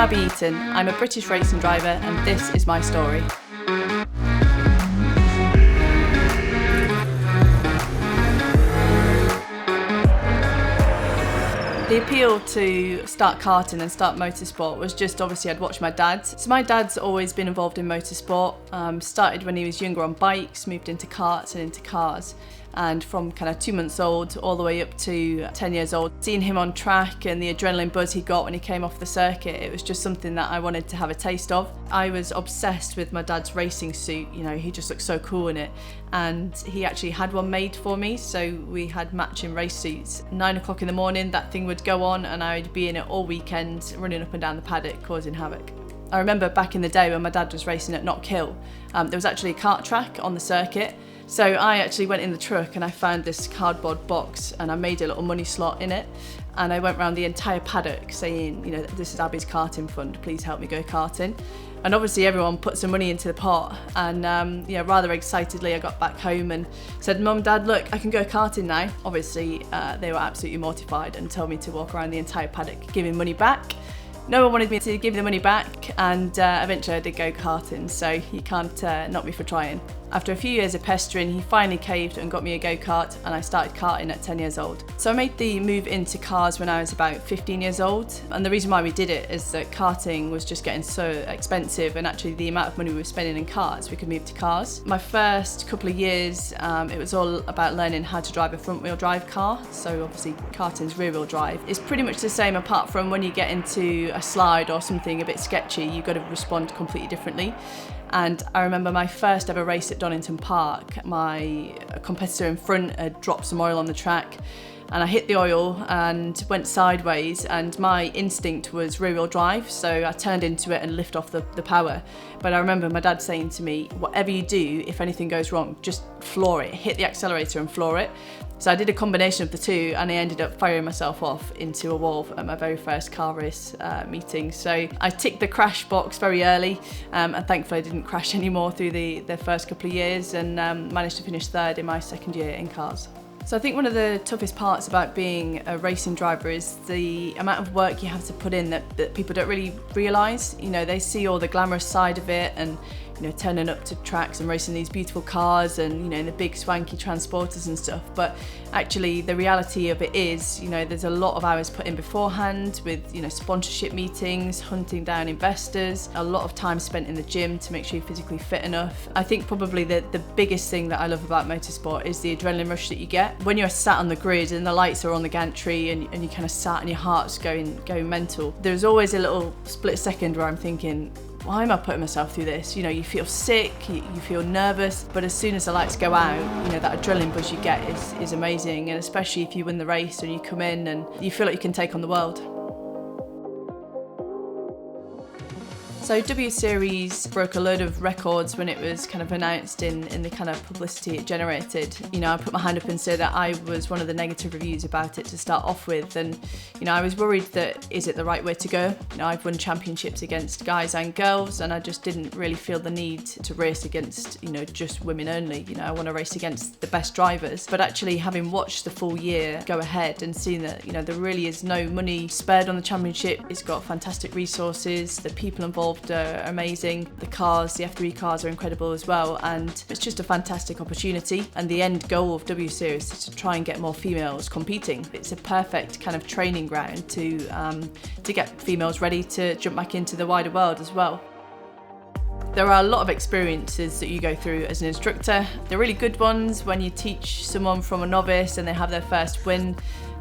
Abbie Eaton. I'm a British racing driver and this is my story. The appeal to start karting and start motorsport was just obviously I'd watched my dad. So my dad's always been involved in motorsport, started when he was younger on bikes, moved into karts and into cars. And from kind of 2 months old all the way up to 10 years old, seeing him on track and the adrenaline buzz he got when he came off the circuit, it was just something that I wanted to have a taste of. I was obsessed with my dad's racing suit, you know, he just looked so cool in it. And he actually had one made for me, so we had matching race suits. 9 o'clock in the morning, that thing would go on and I'd be in it all weekend, running up and down the paddock, causing havoc. I remember back in the day when my dad was racing at Knock Hill, there was actually a kart track on the circuit. So I actually went in the truck and I found this cardboard box and I made a little money slot in it. And I went around the entire paddock saying, you know, this is Abbie's karting fund, please help me go karting. And obviously everyone put some money into the pot. And rather excitedly I got back home and said, Mum, Dad, look, I can go karting now. Obviously they were absolutely mortified and told me to walk around the entire paddock giving money back. No one wanted me to give the money back, and eventually I did go karting, so you can't knock me for trying. After a few years of pestering, he finally caved and got me a go-kart, and I started karting at 10 years old. So I made the move into cars when I was about 15 years old, and the reason why we did it is that karting was just getting so expensive, and actually the amount of money we were spending in cars, we could move to cars. My first couple of years, it was all about learning how to drive a front-wheel drive car, so obviously karting's rear-wheel drive. It's pretty much the same apart from when you get into a slide or something a bit sketchy, you've got to respond completely differently. And I remember my first ever race at Donington Park, my competitor in front had dropped some oil on the track and I hit the oil and went sideways, and my instinct was rear-wheel drive, so I turned into it and lift off the power. But I remember my dad saying to me, whatever you do, if anything goes wrong, just floor it, hit the accelerator and floor it. So I did a combination of the two and I ended up firing myself off into a wall at my very first car race meeting. So I ticked the crash box very early and thankfully I didn't crash anymore through the first couple of years, and managed to finish third in my second year in cars. So I think one of the toughest parts about being a racing driver is the amount of work you have to put in that people don't really realise. You know, they see all the glamorous side of it and, you know, turning up to tracks and racing these beautiful cars and, you know, in the big swanky transporters and stuff. But actually the reality of it is, you know, there's a lot of hours put in beforehand with, you know, sponsorship meetings, hunting down investors, a lot of time spent in the gym to make sure you're physically fit enough. I think probably the biggest thing that I love about motorsport is the adrenaline rush that you get. When you're sat on the grid and the lights are on the gantry and you kind of sat and your heart's going mental, there's always a little split second where I'm thinking, why am I putting myself through this? You know, you feel sick, you feel nervous, but as soon as the lights go out, you know, that adrenaline buzz you get is amazing, and especially if you win the race and you come in and you feel like you can take on the world. So W Series broke a load of records when it was kind of announced in the kind of publicity it generated. You know, I put my hand up and said that I was one of the negative reviews about it to start off with, and you know, I was worried that is it the right way to go? You know, I've won championships against guys and girls, and I just didn't really feel the need to race against, you know, just women only. You know, I want to race against the best drivers. But actually, having watched the full year go ahead and seeing that, you know, there really is no money spared on the championship. It's got fantastic resources. The people involved are amazing. The cars, the F3 cars are incredible as well, and it's just a fantastic opportunity. And the end goal of W Series is to try and get more females competing. It's a perfect kind of training ground to get females ready to jump back into the wider world as well. There are a lot of experiences that you go through as an instructor. They're really good ones when you teach someone from a novice and they have their first win.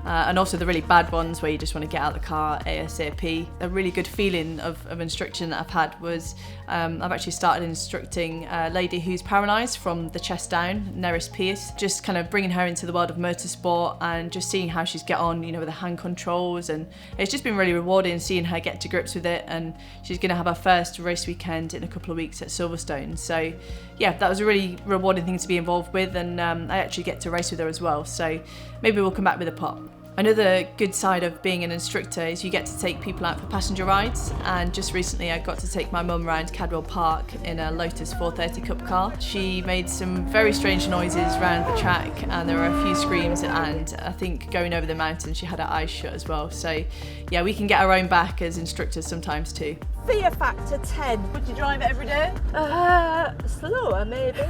And also the really bad ones where you just want to get out of the car ASAP. A really good feeling of instruction that I've had was I've actually started instructing a lady who's paralysed from the chest down, Neris Pierce, just kind of bringing her into the world of motorsport and just seeing how she's get on, you know, with the hand controls, and it's just been really rewarding seeing her get to grips with it. And she's going to have her first race weekend in a couple of weeks at Silverstone. So yeah, that was a really rewarding thing to be involved with, and I actually get to race with her as well. So maybe we'll come back with a pot. Another good side of being an instructor is you get to take people out for passenger rides, and just recently I got to take my mum around Cadwell Park in a Lotus 430 Cup car. She made some very strange noises around the track and there were a few screams, and I think going over the mountain she had her eyes shut as well. So yeah, we can get our own back as instructors sometimes too. Fear factor 10. Would you drive it every day? Slower maybe.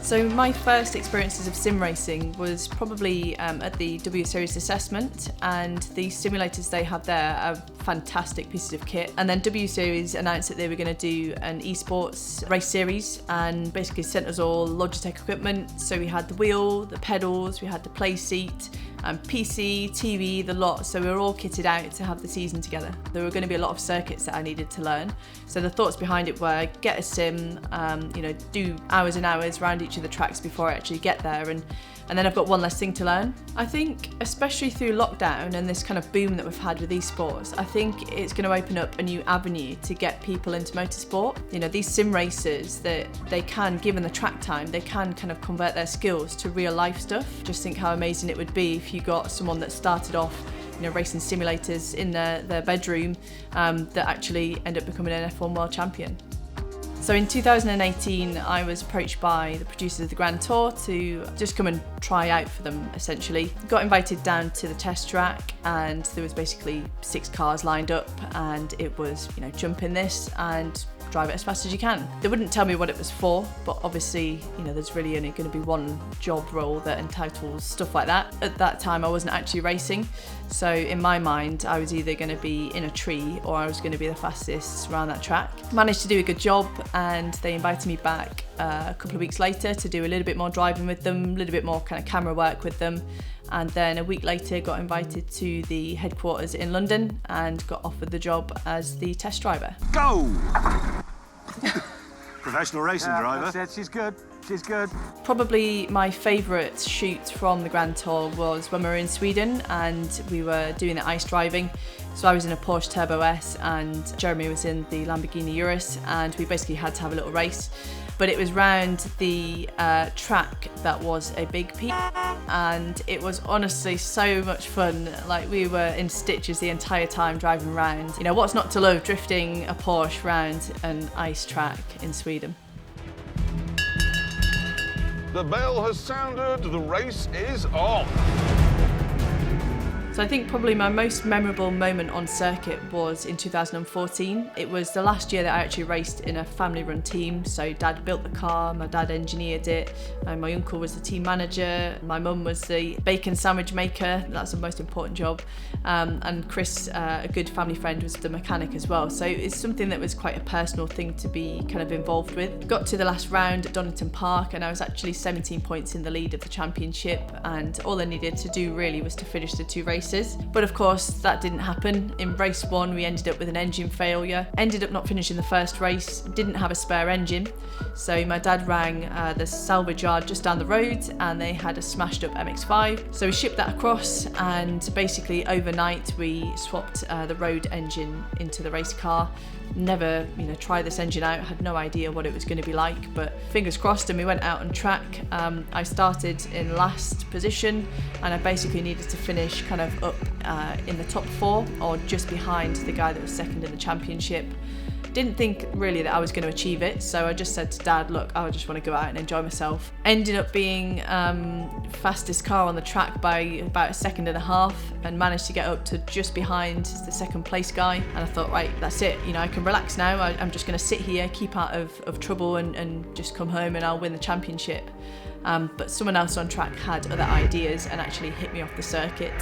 So my first experiences of sim racing was probably at the W Series assessment, and the simulators they have there are fantastic pieces of kit. And then W Series announced that they were going to do an esports race series and basically sent us all Logitech equipment. So we had the wheel, the pedals, we had the play seat, PC, TV, the lot. So we were all kitted out to have the season together. There were going to be a lot of circuits that I needed to learn. So the thoughts behind it were get a sim, do hours and hours around each of the tracks before I actually get there, and then I've got one less thing to learn. I think especially through lockdown and this kind of boom that we've had with esports, I think it's going to open up a new avenue to get people into motorsport. You know, these sim racers, that they can, given the track time, they can kind of convert their skills to real life stuff. Just think how amazing it would be if you got someone that started off racing simulators in their bedroom that actually end up becoming an F1 world champion. So in 2018, I was approached by the producers of the Grand Tour to just come and try out for them, essentially. Got invited down to the test track, and there was basically 6 cars lined up, and it was, jump in this and drive it as fast as you can. They wouldn't tell me what it was for, but obviously, there's really only going to be one job role that entitles stuff like that. At that time, I wasn't actually racing, so in my mind, I was either going to be in a tree or I was going to be the fastest around that track. Managed to do a good job, and they invited me back a couple of weeks later to do a little bit more driving with them, a little bit more kind of camera work with them. And then a week later got invited to the headquarters in London and got offered the job as the test driver. Go! Professional racing driver. That's it. She's good. She's good. Probably my favourite shoot from the Grand Tour was when we were in Sweden and we were doing the ice driving. So I was in a Porsche Turbo S and Jeremy was in the Lamborghini Urus, and we basically had to have a little race. But it was round the track that was a big peak, and it was honestly so much fun. Like, we were in stitches the entire time driving around. What's not to love drifting a Porsche round an ice track in Sweden? The bell has sounded, the race is on. So I think probably my most memorable moment on circuit was in 2014. It was the last year that I actually raced in a family-run team. So Dad built the car, my dad engineered it, and my uncle was the team manager, my mum was the bacon sandwich maker, that's the most important job, and Chris, a good family friend, was the mechanic as well. So it's something that was quite a personal thing to be kind of involved with. Got to the last round at Donington Park and I was actually 17 points in the lead of the championship, and all I needed to do really was to finish the 2 races. But of course that didn't happen. In race 1 we ended up with an engine failure, ended up not finishing the first race, didn't have a spare engine, so my dad rang the salvage yard just down the road and they had a smashed up MX-5, so we shipped that across, and basically overnight we swapped the road engine into the race car. Never tried this engine out, had no idea what it was going to be like, but fingers crossed, and we went out on track. I started in last position and I basically needed to finish kind of up in the top 4 or just behind the guy that was second in the championship. Didn't think really that I was going to achieve it, so I just said to Dad, look, I just want to go out and enjoy myself. Ended up being fastest car on the track by about 1.5 seconds and managed to get up to just behind the second place guy, and I thought, right, that's it, I can relax now. I'm just going to sit here, keep out of trouble and just come home and I'll win the championship. But someone else on track had other ideas and actually hit me off the circuit.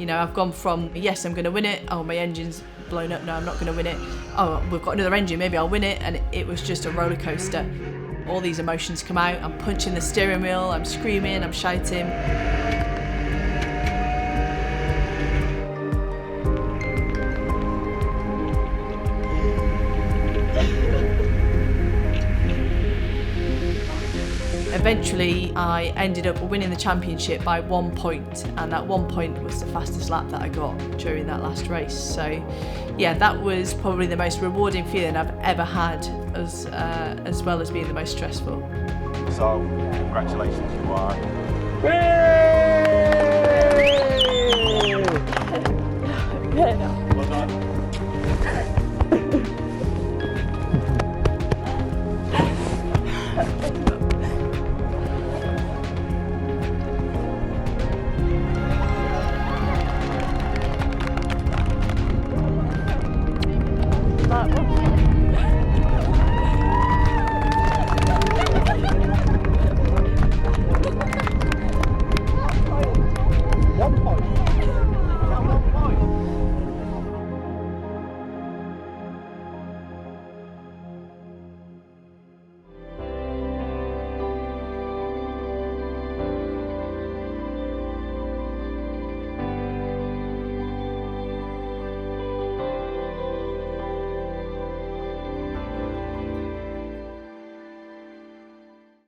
I've gone from, yes, I'm going to win it, oh, my engine's blown up, no, I'm not going to win it, oh, we've got another engine, maybe I'll win it, and it was just a roller coaster. All these emotions come out, I'm punching the steering wheel, I'm screaming, I'm shouting. Eventually I ended up winning the championship by 1 point, and that 1 point was the fastest lap that I got during that last race. So yeah, that was probably the most rewarding feeling I've ever had, as well as being the most stressful. So congratulations, you are. Yeah, no.